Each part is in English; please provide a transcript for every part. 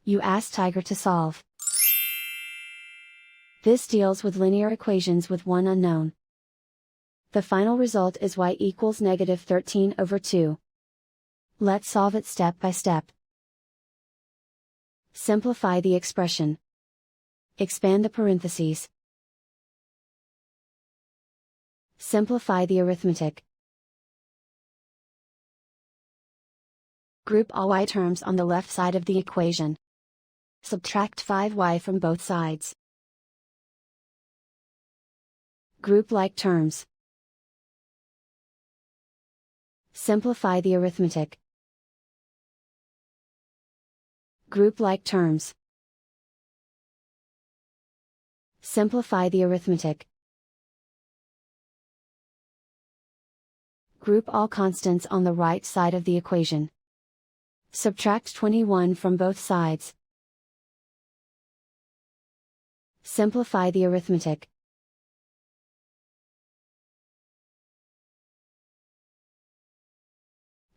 You ask Tiger to solve. This deals with linear equations with one unknown. The final result is y equals -13/2. Let's solve it step by step. Simplify the expression. Expand the parentheses. Simplify the arithmetic. Group all y terms on the left side of the equation. Subtract 5y from both sides. Group like terms. Simplify the arithmetic. Group like terms. Simplify the arithmetic. Group all constants on the right side of the equation. Subtract 21 from both sides. Simplify the arithmetic.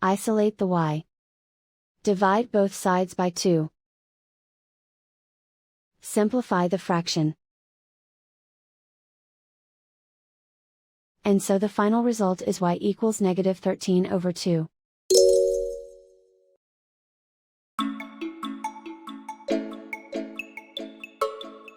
Isolate the y. Divide both sides by 2. Simplify the fraction. And so the final result is y equals -13/2.